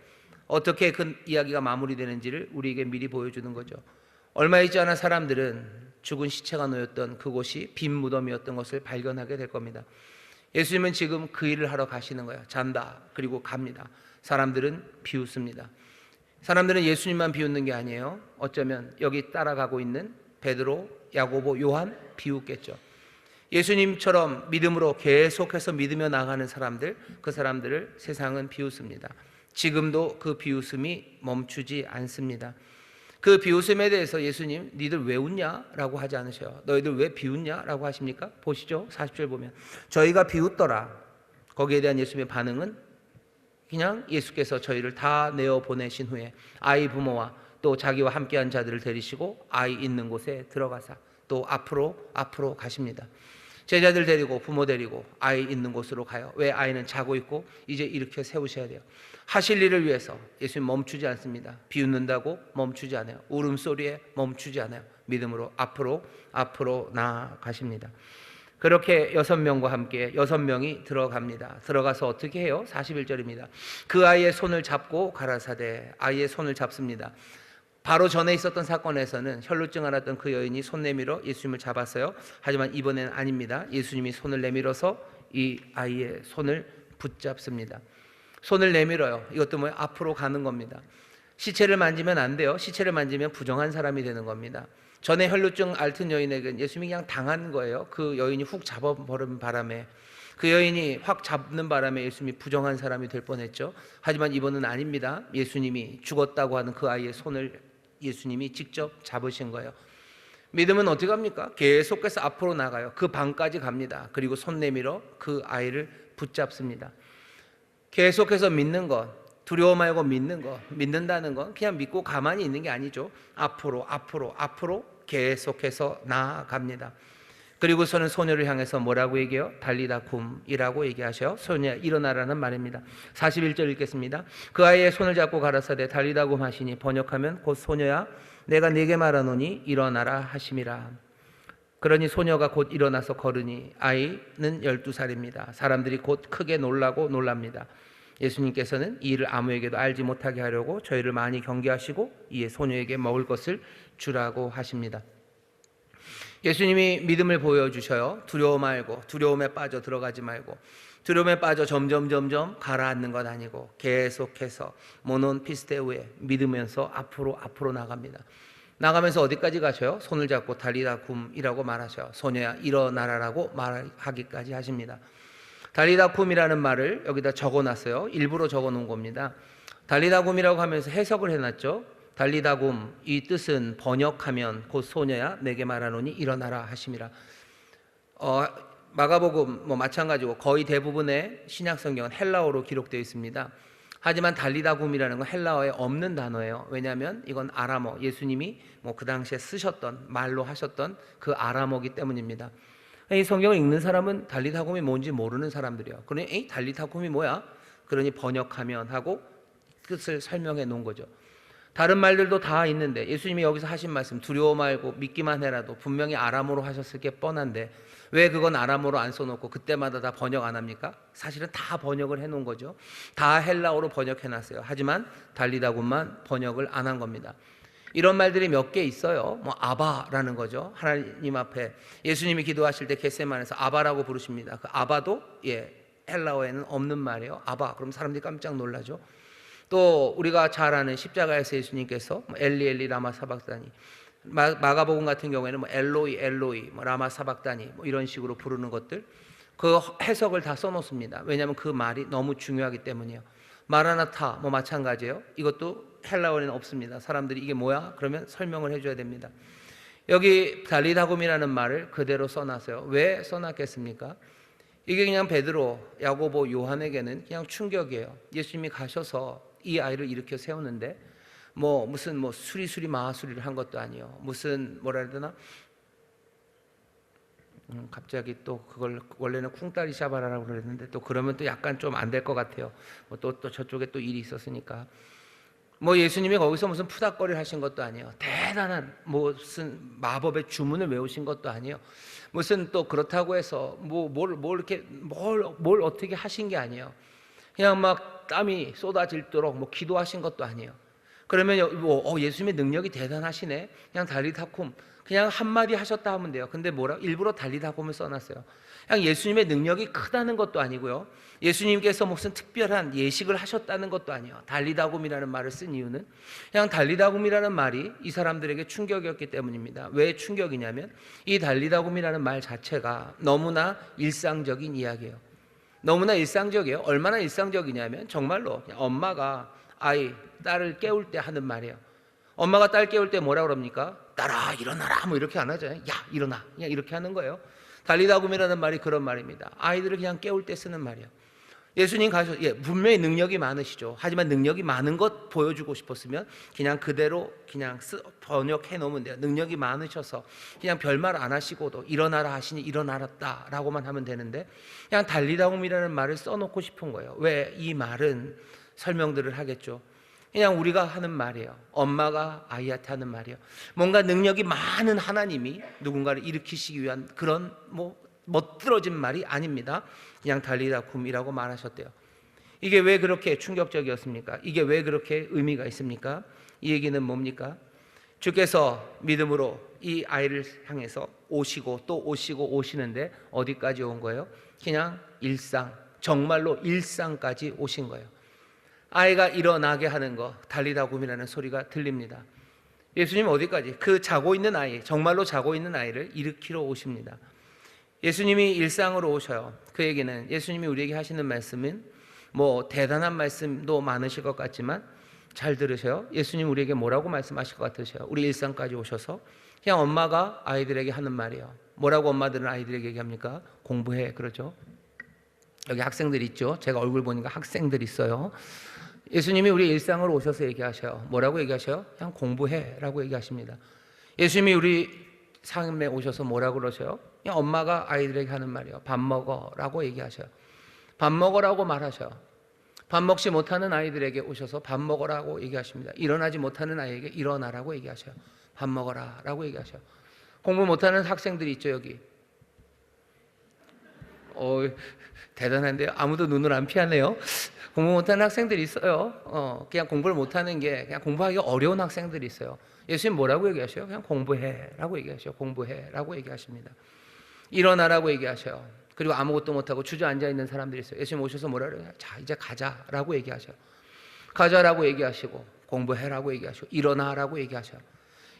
어떻게 그 이야기가 마무리되는지를 우리에게 미리 보여주는 거죠. 얼마 있지 않아 사람들은 죽은 시체가 놓였던 그곳이 빈 무덤이었던 것을 발견하게 될 겁니다. 예수님은 지금 그 일을 하러 가시는 거예요. 잔다. 그리고 갑니다. 사람들은 비웃습니다. 사람들은 예수님만 비웃는 게 아니에요. 어쩌면 여기 따라가고 있는 베드로, 야고보, 요한 비웃겠죠. 예수님처럼 믿음으로 계속해서 믿으며 나가는 사람들, 그 사람들을 세상은 비웃습니다. 지금도 그 비웃음이 멈추지 않습니다. 그 비웃음에 대해서 예수님, 니들 왜 웃냐? 라고 하지 않으셔요. 너희들 왜 비웃냐? 라고 하십니까? 보시죠. 40절 보면 저희가 비웃더라. 거기에 대한 예수님의 반응은 그냥 예수께서 저희를 다 내어 보내신 후에 아이 부모와 또 자기와 함께한 자들을 데리시고 아이 있는 곳에 들어가사 또 앞으로 가십니다. 제자들 데리고 부모 데리고 아이 있는 곳으로 가요. 왜? 아이는 자고 있고 이제 일으켜 세우셔야 돼요. 하실 일을 위해서 예수님 멈추지 않습니다. 비웃는다고 멈추지 않아요. 울음소리에 멈추지 않아요. 믿음으로 앞으로 나아가십니다. 그렇게 6명과 함께 6명이 들어갑니다. 들어가서 어떻게 해요? 41절입니다. 그 아이의 손을 잡고 가라사대. 아이의 손을 잡습니다. 바로 전에 있었던 사건에서는 혈루증 앓았던 그 여인이 손 내밀어 예수님을 잡았어요. 하지만 이번에는 아닙니다. 예수님이 손을 내밀어서 이 아이의 손을 붙잡습니다. 손을 내밀어요. 이것도 뭐예요? 앞으로 가는 겁니다. 시체를 만지면 안 돼요. 시체를 만지면 부정한 사람이 되는 겁니다. 전에 혈루증 앓던 여인에게 예수님이 그냥 당한 거예요. 그 여인이 훅 잡아버린 바람에, 그 여인이 확 잡는 바람에 예수님이 부정한 사람이 될 뻔했죠. 하지만 이번은 아닙니다. 예수님이 죽었다고 하는 그 아이의 손을 예수님이 직접 잡으신 거예요. 믿음은 어떻게 합니까? 계속해서 앞으로 나가요. 그 방까지 갑니다. 그리고 손 내밀어 그 아이를 붙잡습니다. 계속해서 믿는 것, 두려워 말고 믿는 것, 믿는다는 건 그냥 믿고 가만히 있는 게 아니죠. 앞으로 계속해서 나아갑니다. 그리고서는 소녀를 향해서 뭐라고 얘기해요? 달리다 쿰이라고 얘기하셔요. 소녀야 일어나라는 말입니다. 41절 읽겠습니다. 그 아이의 손을 잡고 가라사대 달리다 쿰 하시니 번역하면 곧 소녀야 내가 네게 말하노니 일어나라 하심이라. 그러니 소녀가 곧 일어나서 걸으니 아이는 12살입니다. 사람들이 곧 크게 놀랍니다. 예수님께서는 이 일을 아무에게도 알지 못하게 하려고 저희를 많이 경계하시고 이에 소녀에게 먹을 것을 주라고 하십니다. 예수님이 믿음을 보여주셔요. 두려워 말고, 두려움에 빠져 들어가지 말고, 두려움에 빠져 점점 가라앉는 것 아니고 계속해서 모논 피스테우에 믿으면서 앞으로 나갑니다. 나가면서 어디까지 가셔요? 손을 잡고 달리다 쿰이라고 말하셔요. 소녀야 일어나라라고 말하기까지 하십니다. 달리다 쿰이라는 말을 여기다 적어놨어요. 일부러 적어놓은 겁니다. 달리다 쿰이라고 하면서 해석을 해놨죠. 달리다 굼, 이 뜻은 번역하면 곧 소녀야 내게 말하노니 일어나라 하심이라. 마가복음 마찬가지고 거의 대부분의 신약 성경은 헬라어로 기록되어 있습니다. 하지만 달리다 굼이라는 건 헬라어에 없는 단어예요. 왜냐하면 이건 아람어, 예수님이 그 당시에 쓰셨던 말로 하셨던 그 아람어기 때문입니다. 이 성경을 읽는 사람은 달리다 굼이 뭔지 모르는 사람들이에요. 그러니 달리다 굼이 뭐야? 그러니 번역하면 하고 뜻을 설명해 놓은 거죠. 다른 말들도 다 있는데 예수님이 여기서 하신 말씀 두려워 말고 믿기만 해라도 분명히 아람어로 하셨을 게 뻔한데 왜 그건 아람어로 안 써놓고 그때마다 다 번역 안 합니까? 사실은 다 번역을 해놓은 거죠. 다 헬라어로 번역해놨어요. 하지만 달리다 굼만 번역을 안 한 겁니다. 이런 말들이 몇 개 있어요. 아바라는 거죠. 하나님 앞에 예수님이 기도하실 때 겟세마네에서 아바라고 부르십니다. 그 아바도 헬라어에는 없는 말이에요. 아바 그럼 사람들이 깜짝 놀라죠. 또 우리가 잘 아는 십자가에서 예수님께서 엘리 엘리 라마 사박사니 마가복음 같은 경우에는 뭐 엘로이 엘로이 뭐 라마 사박다니 뭐 이런 식으로 부르는 것들, 그 해석을 다 써놓습니다. 왜냐하면 그 말이 너무 중요하기 때문이에요. 마라나타 뭐 마찬가지예요. 이것도 헬라어에는 없습니다. 사람들이 이게 뭐야? 그러면 설명을 해줘야 됩니다. 여기 달리다굼이라는 말을 그대로 써놨어요. 왜 써놨겠습니까? 이게 그냥 베드로, 야고보, 요한에게는 그냥 충격이에요. 예수님이 가셔서 이 아이를 일으켜 세우는데 뭐 무슨 뭐 수리수리 마하수리를 한 것도 아니에요. 무슨 뭐라 해야 되나? 갑자기 또 그걸 원래는 쿵따리 샤바라라고 그랬는데 또 그러면 또 약간 좀 안 될 것 같아요. 뭐 또 저쪽에 또 일이 있었으니까. 뭐 예수님이 거기서 무슨 푸닥거리를 하신 것도 아니에요. 대단한 무슨 마법의 주문을 외우신 것도 아니에요. 무슨 또 그렇다고 해서 뭘 이렇게 뭘 어떻게 하신 게 아니에요. 그냥 막 땀이 쏟아질도록 뭐 기도하신 것도 아니에요. 그러면 뭐 예수님의 능력이 대단하시네. 그냥 달리다쿰 그냥 한마디 하셨다 하면 돼요. 근데 일부러 달리다쿰을 써놨어요. 그냥 예수님의 능력이 크다는 것도 아니고요. 예수님께서 무슨 특별한 예식을 하셨다는 것도 아니에요. 달리다굼이라는 말을 쓴 이유는 그냥 달리다굼이라는 말이 이 사람들에게 충격이었기 때문입니다. 왜 충격이냐면 이 달리다굼이라는 말 자체가 너무나 일상적인 이야기예요. 너무나 일상적이에요. 얼마나 일상적이냐면 정말로 그냥 엄마가 딸을 깨울 때 하는 말이에요. 엄마가 딸 깨울 때 뭐라 그럽니까? 딸아 일어나라 뭐 이렇게 안 하잖아요. 야 일어나 그냥 이렇게 하는 거예요. 달리다굼이라는 말이 그런 말입니다. 아이들을 그냥 깨울 때 쓰는 말이에요. 예수님 분명히 능력이 많으시죠. 하지만 능력이 많은 것 보여주고 싶었으면 그냥 그대로 그냥 번역해 놓으면 돼요. 능력이 많으셔서 그냥 별말 안 하시고도 일어나라 하시니 일어나랐다라고만 하면 되는데 그냥 달리다굼이라는 말을 써놓고 싶은 거예요. 왜? 이 말은 설명들을 하겠죠. 그냥 우리가 하는 말이에요. 엄마가 아이한테 하는 말이에요. 뭔가 능력이 많은 하나님이 누군가를 일으키시기 위한 그런 멋들어진 말이 아닙니다. 그냥 달리다굼이라고 말하셨대요. 이게 왜 그렇게 충격적이었습니까? 이게 왜 그렇게 의미가 있습니까? 이 얘기는 뭡니까? 주께서 믿음으로 이 아이를 향해서 오시고 또 오시고 오시는데 어디까지 온 거예요? 그냥 일상, 정말로 일상까지 오신 거예요. 아이가 일어나게 하는 거, 달리다굼이라는 소리가 들립니다. 예수님 어디까지? 그 자고 있는 아이, 정말로 자고 있는 아이를 일으키러 오십니다. 예수님이 일상으로 오셔요. 그 얘기는 예수님이 우리에게 하시는 말씀은 뭐 대단한 말씀도 많으실 것 같지만 잘 들으세요. 예수님 우리에게 뭐라고 말씀하실 것 같으세요? 우리 일상까지 오셔서 그냥 엄마가 아이들에게 하는 말이에요. 뭐라고 엄마들은 아이들에게 얘기합니까? 공부해, 그러죠. 여기 학생들 있죠. 제가 얼굴 보니까 학생들 있어요. 예수님이 우리 일상을 오셔서 얘기하셔요. 뭐라고 얘기하셔요? 그냥 공부해라고 얘기하십니다. 예수님이 우리 삶에 오셔서 뭐라고 그러셔요? 그냥 엄마가 아이들에게 하는 말이에요. 밥 먹어라고 얘기하셔요. 밥 먹으라고 말하셔요. 밥 먹지 못하는 아이들에게 오셔서 밥 먹으라고 얘기하십니다. 일어나지 못하는 아이에게 일어나라고 얘기하셔요. 밥 먹어라라고 얘기하셔요. 공부 못하는 학생들이 있죠 여기. 대단한데요. 아무도 눈을 안 피하네요. 공부 못하는 학생들이 있어요. 그냥 공부를 못하는 게 그냥 공부하기가 어려운 학생들이 있어요. 예수님 뭐라고 얘기하셔요? 그냥 공부해라고 얘기하셔요. 공부해라고 얘기하십니다. 일어나라고 얘기하셔요. 그리고 아무것도 못하고 주저앉아 있는 사람들이 있어요. 예수님 오셔서 뭐라 그래요? 자 이제 가자라고 얘기하셔요. 가자라고 얘기하시고 공부해라고 얘기하시고 일어나라고 얘기하셔요.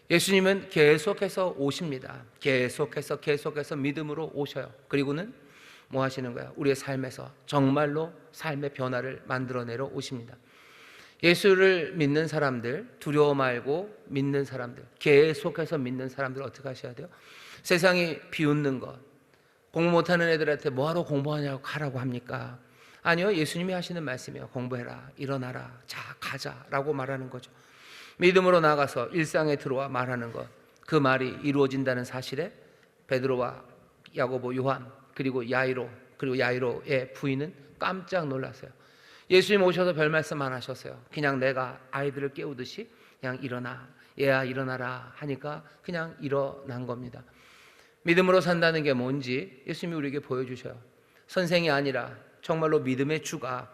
예수님은 계속해서 오십니다. 계속해서 믿음으로 오셔요. 그리고는 뭐 하시는 거야? 우리의 삶에서 정말로 삶의 변화를 만들어내러 오십니다. 예수를 믿는 사람들, 두려워 말고 믿는 사람들, 계속해서 믿는 사람들 어떻게 하셔야 돼요? 세상이 비웃는 것, 공부 못하는 애들한테 뭐하러 공부하냐고 가라고 합니까? 아니요, 예수님이 하시는 말씀이에요. 공부해라, 일어나라, 자 가자라고 말하는 거죠. 믿음으로 나가서 일상에 들어와 말하는 것, 그 말이 이루어진다는 사실에 베드로와 야고보, 요한 그리고 야이로의 부인은 깜짝 놀랐어요. 예수님 오셔서 별 말씀 안 하셨어요. 그냥 내가 아이들을 깨우듯이 그냥 일어나, 얘야 일어나라 하니까 그냥 일어난 겁니다. 믿음으로 산다는 게 뭔지 예수님이 우리에게 보여주셔요. 선생이 아니라 정말로 믿음의 주가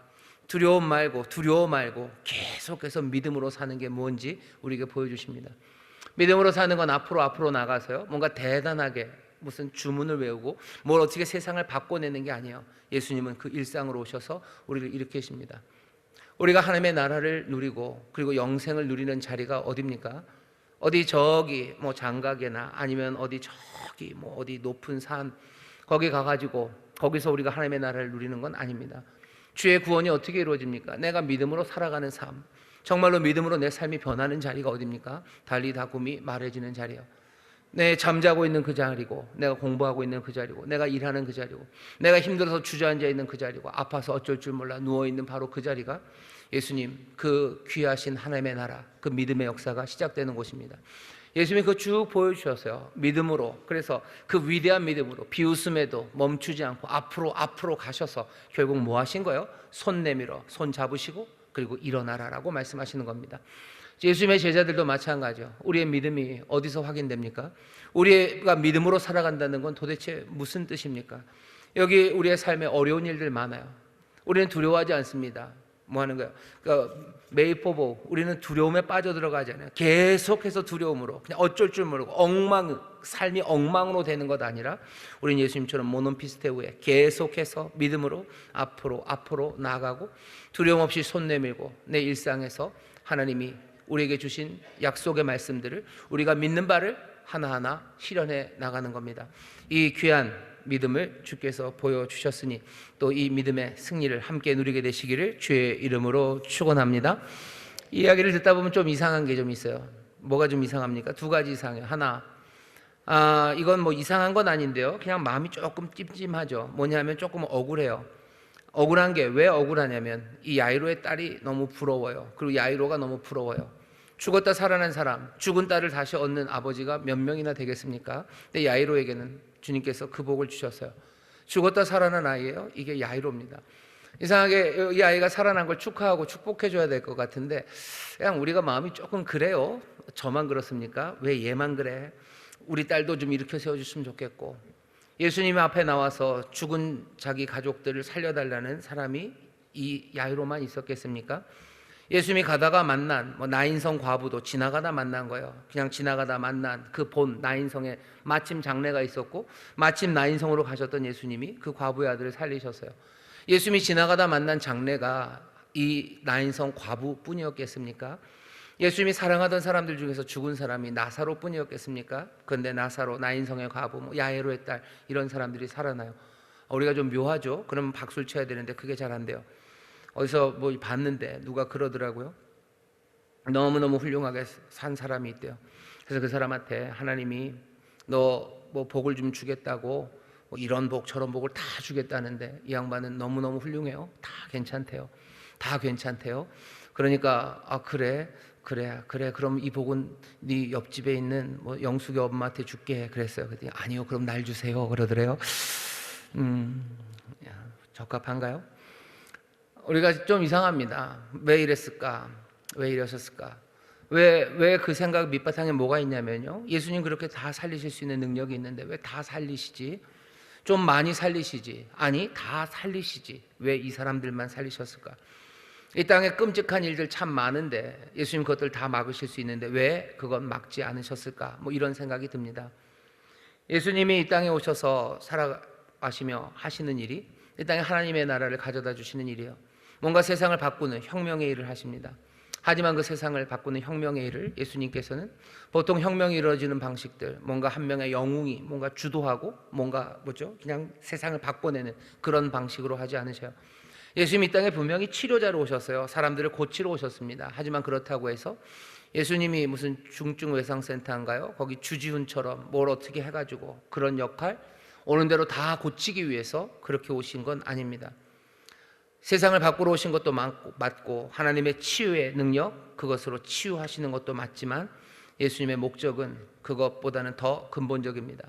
두려워 말고 계속해서 믿음으로 사는 게 뭔지 우리에게 보여주십니다. 믿음으로 사는 건 앞으로 나가서요. 뭔가 대단하게 무슨 주문을 외우고 뭘 어떻게 세상을 바꿔내는 게 아니에요. 예수님은 그 일상으로 오셔서 우리를 일으키십니다. 우리가 하나님의 나라를 누리고 그리고 영생을 누리는 자리가 어디입니까? 어디 저기 뭐 장각이나 아니면 어디 저기 뭐 어디 높은 산 거기 가가지고 거기서 우리가 하나님의 나라를 누리는 건 아닙니다. 주의 구원이 어떻게 이루어집니까? 내가 믿음으로 살아가는 삶, 정말로 믿음으로 내 삶이 변하는 자리가 어딥니까? 달리 다굼이 말해지는 자리요. 내 잠자고 있는 그 자리고, 내가 공부하고 있는 그 자리고, 내가 일하는 그 자리고, 내가 힘들어서 주저앉아 있는 그 자리고, 아파서 어쩔 줄 몰라 누워있는 바로 그 자리가 예수님 그 귀하신 하나님의 나라, 그 믿음의 역사가 시작되는 곳입니다. 예수님이 그거 쭉 보여주셨어요. 믿음으로. 그래서 그 위대한 믿음으로 비웃음에도 멈추지 않고 앞으로 가셔서 결국 뭐 하신 거예요? 손 내밀어 손 잡으시고 그리고 일어나라라고 말씀하시는 겁니다. 예수님의 제자들도 마찬가지죠. 우리의 믿음이 어디서 확인됩니까? 우리가 믿음으로 살아간다는 건 도대체 무슨 뜻입니까? 여기 우리의 삶에 어려운 일들 많아요. 우리는 두려워하지 않습니다. 뭐 하는 거예요? 그러니까 메이포보 우리는 두려움에 빠져들어가잖아요. 계속해서 두려움으로 그냥 어쩔 줄 모르고 삶이 엉망으로 되는 것 아니라 우리는 예수님처럼 모논피스테우에 계속해서 믿음으로 앞으로 나아가고 두려움 없이 손 내밀고 내 일상에서 하나님이 우리에게 주신 약속의 말씀들을 우리가 믿는 바를 하나하나 실현해 나가는 겁니다. 이 귀한 믿음을 주께서 보여주셨으니 또 이 믿음의 승리를 함께 누리게 되시기를 주의 이름으로 축원합니다. 이 이야기를 듣다 보면 좀 이상한 게 좀 있어요. 뭐가 좀 이상합니까? 두 가지 이상해요. 하나, 이건 뭐 이상한 건 아닌데요. 그냥 마음이 조금 찜찜하죠. 뭐냐면 조금 억울해요. 억울한 게 왜 억울하냐면 이 야이로의 딸이 너무 부러워요. 그리고 야이로가 너무 부러워요. 죽었다 살아난 사람, 죽은 딸을 다시 얻는 아버지가 몇 명이나 되겠습니까? 근데 야이로에게는 주님께서 그 복을 주셨어요. 죽었다 살아난 아이예요. 이게 야이로입니다. 이상하게 이 아이가 살아난 걸 축하하고 축복해 줘야 될 것 같은데 그냥 우리가 마음이 조금 그래요. 저만 그렇습니까? 왜 얘만 그래? 우리 딸도 좀 일으켜 세워줬으면 좋겠고, 예수님 앞에 나와서 죽은 자기 가족들을 살려달라는 사람이 이 야이로만 있었겠습니까? 예수님이 가다가 만난 나인성 과부도 지나가다 만난 거예요. 그냥 지나가다 만난 그 본 나인성에 마침 장례가 있었고 마침 나인성으로 가셨던 예수님이 그 과부의 아들을 살리셨어요. 예수님이 지나가다 만난 장례가 이 나인성 과부뿐이었겠습니까? 예수님이 사랑하던 사람들 중에서 죽은 사람이 나사로뿐이었겠습니까? 그런데 나사로, 나인성의 과부, 야이로의 딸 이런 사람들이 살아나요. 우리가 좀 묘하죠? 그러면 박수를 쳐야 되는데 그게 잘 안 돼요. 어디서 뭐 봤는데 누가 그러더라고요. 너무너무 훌륭하게 산 사람이 있대요. 그래서 그 사람한테 하나님이 너 뭐 복을 좀 주겠다고 뭐 이런 복 저런 복을 다 주겠다는데 이 양반은 너무너무 훌륭해요. 다 괜찮대요. 다 괜찮대요. 그러니까 그래 그럼 이 복은 네 옆집에 있는 뭐 영숙이 엄마한테 줄게 그랬어요. 그랬더니 아니요 그럼 날 주세요 그러더래요. 적합한가요? 우리가 좀 이상합니다. 왜 이랬을까? 왜 이러셨을까? 왜 그 생각 밑바탕에 뭐가 있냐면요, 예수님 그렇게 다 살리실 수 있는 능력이 있는데 왜 다 살리시지? 좀 많이 살리시지. 아니 다 살리시지. 왜 이 사람들만 살리셨을까? 이 땅에 끔찍한 일들 참 많은데 예수님 그것들 다 막으실 수 있는데 왜 그건 막지 않으셨을까? 뭐 이런 생각이 듭니다. 예수님이 이 땅에 오셔서 살아가시며 하시는 일이 이 땅에 하나님의 나라를 가져다 주시는 일이에요. 뭔가 세상을 바꾸는 혁명의 일을 하십니다. 하지만 그 세상을 바꾸는 혁명의 일을 예수님께서는 보통 혁명이 이루어지는 방식들, 뭔가 한 명의 영웅이 뭔가 주도하고 뭔가 그냥 세상을 바꿔내는 그런 방식으로 하지 않으셔요. 예수님이 이 땅에 분명히 치료자로 오셨어요. 사람들을 고치러 오셨습니다. 하지만 그렇다고 해서 예수님이 무슨 중증외상센터인가요? 거기 주지훈처럼 뭘 어떻게 해가지고 그런 역할 오는 대로 다 고치기 위해서 그렇게 오신 건 아닙니다. 세상을 바꾸러 오신 것도 맞고 하나님의 치유의 능력, 그것으로 치유하시는 것도 맞지만 예수님의 목적은 그것보다는 더 근본적입니다.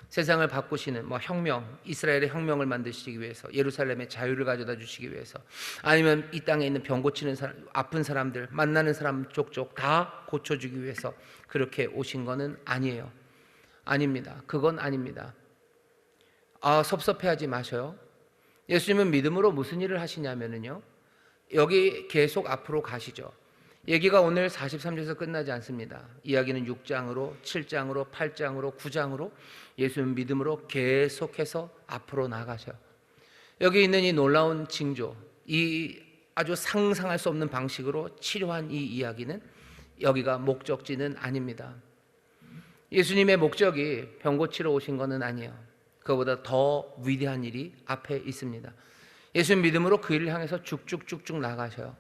세상을 바꾸시는 혁명, 이스라엘의 혁명을 만드시기 위해서, 예루살렘의 자유를 가져다 주시기 위해서, 아니면 이 땅에 있는 병 고치는 사람, 아픈 사람들, 만나는 사람 족족 다 고쳐주기 위해서 그렇게 오신 것은 아니에요. 아닙니다. 그건 아닙니다. 섭섭해하지 마셔요. 예수님은 믿음으로 무슨 일을 하시냐면요, 여기 계속 앞으로 가시죠. 얘기가 오늘 43절에서 끝나지 않습니다. 이야기는 6장으로 7장으로 8장으로 9장으로 예수님은 믿음으로 계속해서 앞으로 나가셔요. 여기 있는 이 놀라운 징조, 이 아주 상상할 수 없는 방식으로 치료한 이 이야기는 여기가 목적지는 아닙니다. 예수님의 목적이 병 고치러 오신 것은 아니에요. 그보다 더 위대한 일이 앞에 있습니다. 예수 믿음으로 그 일을 향해서 쭉쭉쭉쭉 나가셔요.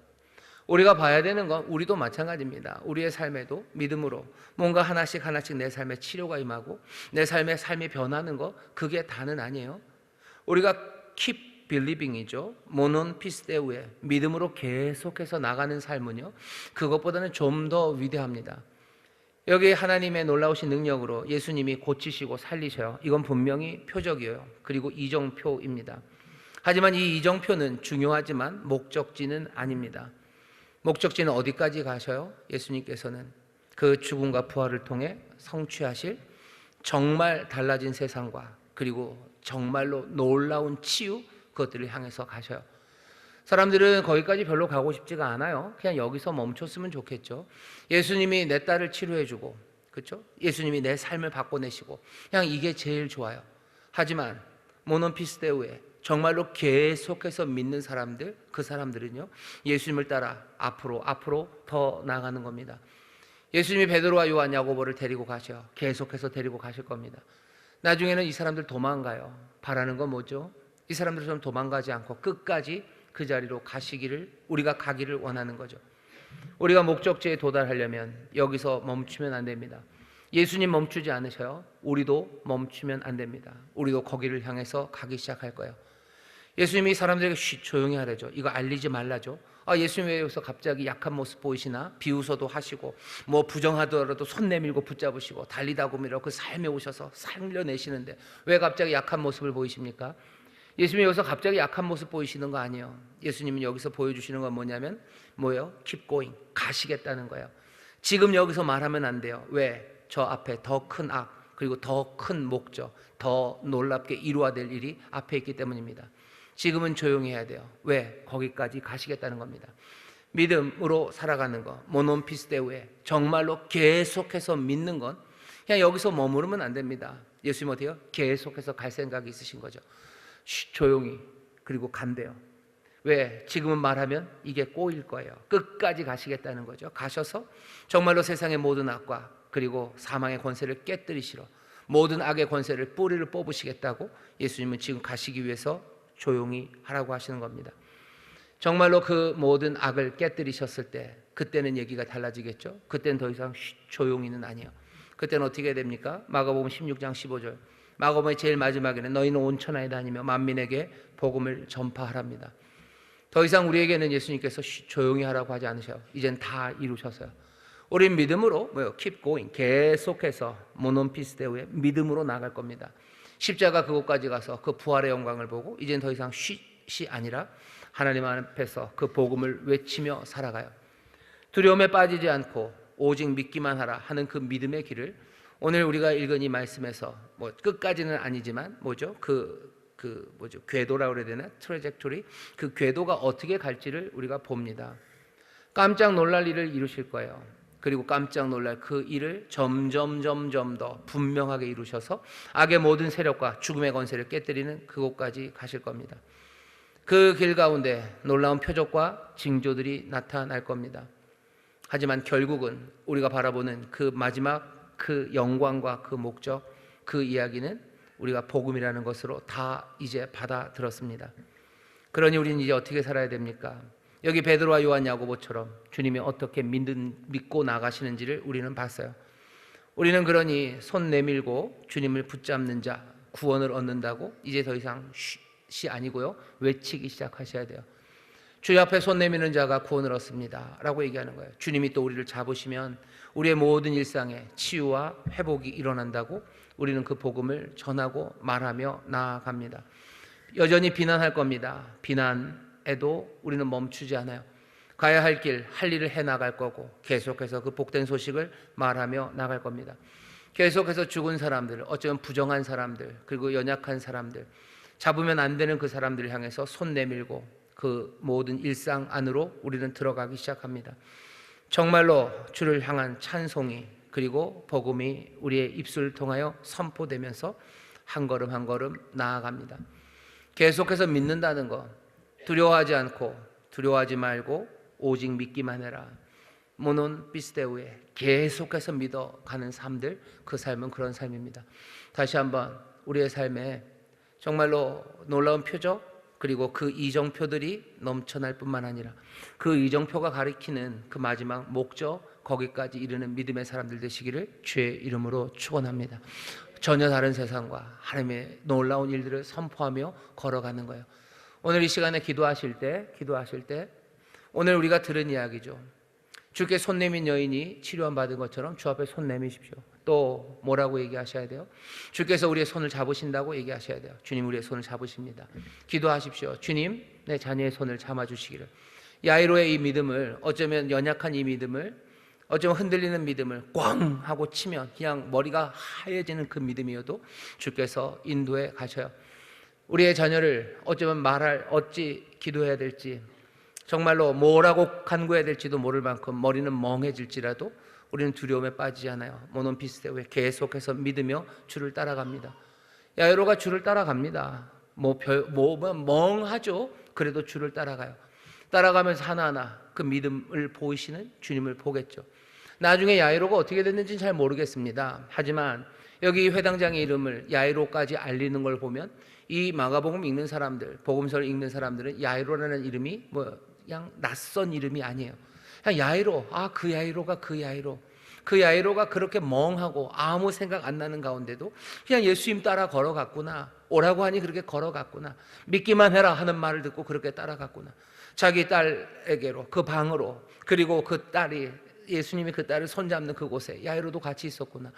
우리가 봐야 되는 건 우리도 마찬가지입니다. 우리의 삶에도 믿음으로 뭔가 하나씩 내 삶에 치료가 임하고 내 삶이 변하는 거, 그게 다는 아니에요. 우리가 keep believing이죠. 모논 피스데우에 믿음으로 계속해서 나가는 삶은요, 그것보다는 좀 더 위대합니다. 여기 하나님의 놀라우신 능력으로 예수님이 고치시고 살리셔요. 이건 분명히 표적이에요. 그리고 이정표입니다. 하지만 이 이정표는 중요하지만 목적지는 아닙니다. 목적지는 어디까지 가셔요? 예수님께서는 그 죽음과 부활을 통해 성취하실 정말 달라진 세상과 그리고 정말로 놀라운 치유, 그것들을 향해서 가셔요. 사람들은 거기까지 별로 가고 싶지가 않아요. 그냥 여기서 멈췄으면 좋겠죠. 예수님이 내 딸을 치료해주고, 그렇죠? 예수님이 내 삶을 바꿔내시고, 그냥 이게 제일 좋아요. 하지만 모논 피스데우에 정말로 계속해서 믿는 사람들, 그 사람들은요, 예수님을 따라 앞으로 더 나아가는 겁니다. 예수님이 베드로와 요한, 야고보를 데리고 가셔. 계속해서 데리고 가실 겁니다. 나중에는 이 사람들 도망가요. 바라는 건 뭐죠? 이 사람들처럼 도망가지 않고 끝까지 그 자리로 가시기를, 우리가 가기를 원하는 거죠. 우리가 목적지에 도달하려면 여기서 멈추면 안 됩니다. 예수님 멈추지 않으셔요. 우리도 멈추면 안 됩니다. 우리도 거기를 향해서 가기 시작할 거예요. 예수님이 사람들에게 조용히 하래죠. 이거 알리지 말라죠. 예수님 왜 여기서 갑자기 약한 모습 보이시나? 비웃어도 하시고, 뭐 부정하더라도 손 내밀고 붙잡으시고, 달리다고 밀어 그 삶에 오셔서 살려내시는데 왜 갑자기 약한 모습을 보이십니까? 예수님이 여기서 갑자기 약한 모습 보이시는 거 아니에요. 예수님은 여기서 보여주시는 건 뭐냐면, 뭐예요? Keep going, 가시겠다는 거예요. 지금 여기서 말하면 안 돼요. 왜? 저 앞에 더 큰 악, 그리고 더 큰 목적, 더 놀랍게 이루어야 될 일이 앞에 있기 때문입니다. 지금은 조용히 해야 돼요. 왜? 거기까지 가시겠다는 겁니다. 믿음으로 살아가는 거, 모논 피스데우에 정말로 계속해서 믿는 건 그냥 여기서 머무르면 안 됩니다. 예수님 어때요? 계속해서 갈 생각이 있으신 거죠. 조용히, 그리고 간대요. 왜? 지금은 말하면 이게 꼬일 거예요. 끝까지 가시겠다는 거죠. 가셔서 정말로 세상의 모든 악과 그리고 사망의 권세를 깨뜨리시러 모든 악의 권세를 뿌리를 뽑으시겠다고 예수님은 지금 가시기 위해서 조용히 하라고 하시는 겁니다. 정말로 그 모든 악을 깨뜨리셨을 때 그때는 얘기가 달라지겠죠. 그때는 더 이상 조용히는 아니에요. 그때는 어떻게 됩니까? 마가복음 16장 15절, 마가복음의 제일 마지막에는 너희는 온 천하에 다니며 만민에게 복음을 전파하랍니다. 더 이상 우리에게는 예수님께서 조용히 하라고 하지 않으셔요. 이젠 다 이루셨어요. 우린 믿음으로 keep going, 계속해서 모논 피스데우에 믿음으로 나갈 겁니다. 십자가 그곳까지 가서 그 부활의 영광을 보고 이젠 더 이상 쉿이 아니라 하나님 앞에서 그 복음을 외치며 살아가요. 두려움에 빠지지 않고 오직 믿기만 하라 하는 그 믿음의 길을 오늘 우리가 읽은 이 말씀에서 끝까지는 아니지만 궤도라고 그래야 되나? 트래젝토리, 그 궤도가 어떻게 갈지를 우리가 봅니다. 깜짝 놀랄 일을 이루실 거예요. 그리고 깜짝 놀랄 그 일을 점점 더 분명하게 이루셔서 악의 모든 세력과 죽음의 권세를 깨뜨리는 그곳까지 가실 겁니다. 그 길 가운데 놀라운 표적과 징조들이 나타날 겁니다. 하지만 결국은 우리가 바라보는 그 마지막 그 영광과 그 목적, 그 이야기는 우리가 복음이라는 것으로 다 이제 받아들었습니다. 그러니 우리는 이제 어떻게 살아야 됩니까? 여기 베드로와 요한, 야고보처럼 주님이 어떻게 믿고 나가시는지를 우리는 봤어요. 우리는 그러니 손 내밀고 주님을 붙잡는 자 구원을 얻는다고 이제 더 이상 쉿이 아니고요, 외치기 시작하셔야 돼요. 주 앞에 손 내미는 자가 구원을 얻습니다 라고 얘기하는 거예요. 주님이 또 우리를 잡으시면 우리의 모든 일상에 치유와 회복이 일어난다고 우리는 그 복음을 전하고 말하며 나아갑니다. 여전히 비난할 겁니다. 비난에도 우리는 멈추지 않아요. 가야 할 길, 할 일을 해나갈 거고 계속해서 그 복된 소식을 말하며 나갈 겁니다. 계속해서 죽은 사람들, 어쩌면 부정한 사람들, 그리고 연약한 사람들, 잡으면 안 되는 그 사람들을 향해서 손 내밀고 그 모든 일상 안으로 우리는 들어가기 시작합니다. 정말로 주를 향한 찬송이 그리고 복음이 우리의 입술을 통하여 선포되면서 한 걸음 한 걸음 나아갑니다. 계속해서 믿는다는 거, 두려워하지 않고 두려워하지 말고 오직 믿기만 해라. 모논 피스데우에 계속해서 믿어가는 삶들, 그 삶은 그런 삶입니다. 다시 한번 우리의 삶에 정말로 놀라운 표적, 그리고 그 이정표들이 넘쳐날 뿐만 아니라 그 이정표가 가리키는 그 마지막 목적, 거기까지 이르는 믿음의 사람들 되시기를 주의 이름으로 축원합니다. 전혀 다른 세상과 하나님의 놀라운 일들을 선포하며 걸어가는 거예요. 오늘 이 시간에 기도하실 때 오늘 우리가 들은 이야기죠. 주께 손 내민 여인이 치료함 받은 것처럼 주 앞에 손 내미십시오. 또 뭐라고 얘기하셔야 돼요? 주께서 우리의 손을 잡으신다고 얘기하셔야 돼요. 주님, 우리의 손을 잡으십니다. 기도하십시오. 주님, 내 자녀의 손을 잡아주시기를. 야이로의 이 믿음을, 어쩌면 연약한 이 믿음을, 어쩌면 흔들리는 믿음을 꽝 하고 치면 그냥 머리가 하얘지는 그 믿음이어도 주께서 인도해 가셔요. 우리의 자녀를 어쩌면 어찌 기도해야 될지, 정말로 뭐라고 간구해야 될지도 모를 만큼 머리는 멍해질지라도 우리는 두려움에 빠지지 않아요. 모논 피스데우에 계속해서 믿으며 주를 따라갑니다. 야이로가 주를 따라갑니다. 멍하죠. 그래도 주를 따라가요. 따라가면서 하나하나 그 믿음을 보이시는 주님을 보겠죠. 나중에 야이로가 어떻게 됐는지는 잘 모르겠습니다. 하지만 여기 회당장의 이름을 야이로까지 알리는 걸 보면 이 마가복음 읽는 사람들, 복음서를 읽는 사람들은 야이로라는 이름이 그냥 낯선 이름이 아니에요. 그냥 야이로, 그 야이로가 그 야이로가 그렇게 멍하고 아무 생각 안 나는 가운데도 그냥 예수님 따라 걸어갔구나. 오라고 하니 그렇게 걸어갔구나. 믿기만 해라 하는 말을 듣고 그렇게 따라갔구나. 자기 딸에게로, 그 방으로, 그리고 그 딸이, 예수님이 그 딸을 손잡는 그곳에 야이로도 같이 있었구나.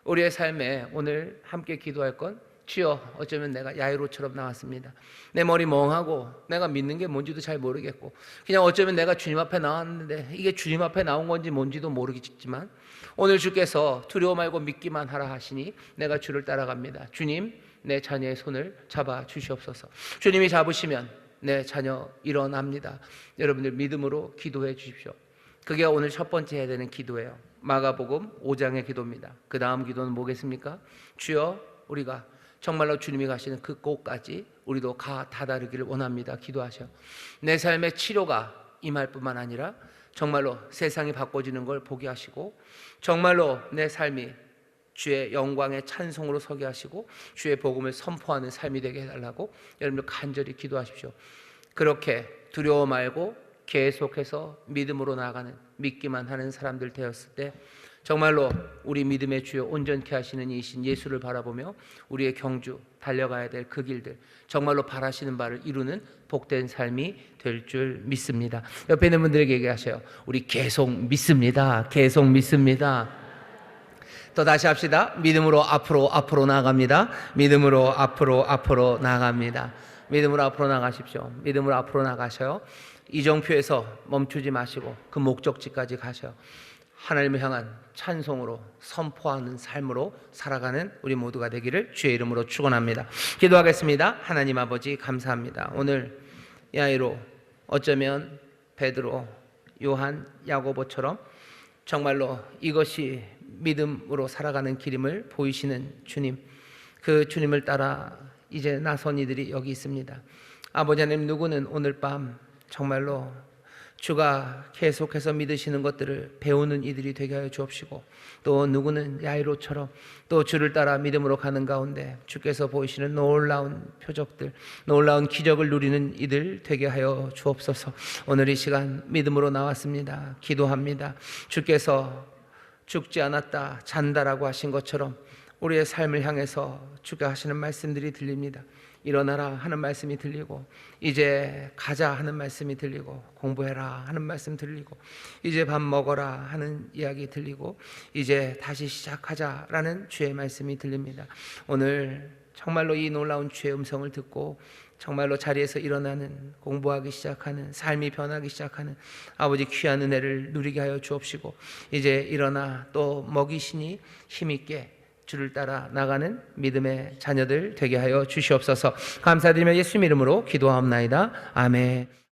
우리의 삶에 오늘 함께 기도할 건, 주여, 어쩌면 내가 야이로처럼 나왔습니다. 내 머리 멍하고 내가 믿는 게 뭔지도 잘 모르겠고 그냥 어쩌면 내가 주님 앞에 나왔는데 이게 주님 앞에 나온 건지 뭔지도 모르겠지만 오늘 주께서 두려워 말고 믿기만 하라 하시니 내가 주를 따라갑니다. 주님, 내 자녀의 손을 잡아 주시옵소서. 주님이 잡으시면 내 자녀 일어납니다. 여러분들 믿음으로 기도해 주십시오. 그게 오늘 첫 번째 해야 되는 기도예요. 마가복음 5장의 기도입니다. 그 다음 기도는 뭐겠습니까? 주여, 우리가 정말로 주님이 가시는 그 곳까지 우리도 가 다다르기를 원합니다. 기도하셔. 내 삶의 치료가 임할 뿐만 아니라 정말로 세상이 바꿔지는 걸 보게 하시고 정말로 내 삶이 주의 영광의 찬송으로 서게 하시고 주의 복음을 선포하는 삶이 되게 해달라고 여러분들 간절히 기도하십시오. 그렇게 두려워 말고 계속해서 믿음으로 나아가는, 믿기만 하는 사람들 되었을 때 정말로 우리 믿음의 주여 온전케 하시는 이신 예수를 바라보며 우리의 경주 달려가야 될 그 길들 정말로 바라시는 바를 이루는 복된 삶이 될 줄 믿습니다. 옆에 있는 분들에게 얘기하셔요. 우리 계속 믿습니다. 계속 믿습니다. 또 다시 합시다. 믿음으로 앞으로 나아갑니다. 믿음으로 앞으로 나아갑니다. 믿음으로 앞으로 나가십시오. 믿음으로 앞으로 나가셔요. 이정표에서 멈추지 마시고 그 목적지까지 가셔요. 하나님을 향한 찬송으로 선포하는 삶으로 살아가는 우리 모두가 되기를 주의 이름으로 축원합니다. 기도하겠습니다. 하나님 아버지 감사합니다. 오늘 야이로, 어쩌면 베드로, 요한, 야고보처럼 정말로 이것이 믿음으로 살아가는 길임을 보이시는 주님, 그 주님을 따라 이제 나선 이들이 여기 있습니다. 아버지 하나님, 누구는 오늘 밤 정말로 주가 계속해서 믿으시는 것들을 배우는 이들이 되게 하여 주옵시고 또 누구는 야이로처럼 또 주를 따라 믿음으로 가는 가운데 주께서 보이시는 놀라운 표적들, 놀라운 기적을 누리는 이들 되게 하여 주옵소서. 오늘 이 시간 믿음으로 나왔습니다. 기도합니다. 주께서 죽지 않았다, 잔다라고 하신 것처럼 우리의 삶을 향해서 주가 하시는 말씀들이 들립니다. 일어나라 하는 말씀이 들리고 이제 가자 하는 말씀이 들리고 공부해라 하는 말씀 들리고 이제 밥 먹어라 하는 이야기 들리고 이제 다시 시작하자라는 주의 말씀이 들립니다. 오늘 정말로 이 놀라운 주의 음성을 듣고 정말로 자리에서 일어나는, 공부하기 시작하는, 삶이 변하기 시작하는 아버지 귀한 은혜를 누리게 하여 주옵시고 이제 일어나 또 먹이시니 힘있게 주를 따라 나가는 믿음의 자녀들 되게 하여 주시옵소서. 감사드리며 예수님 이름으로 기도하옵나이다. 아멘.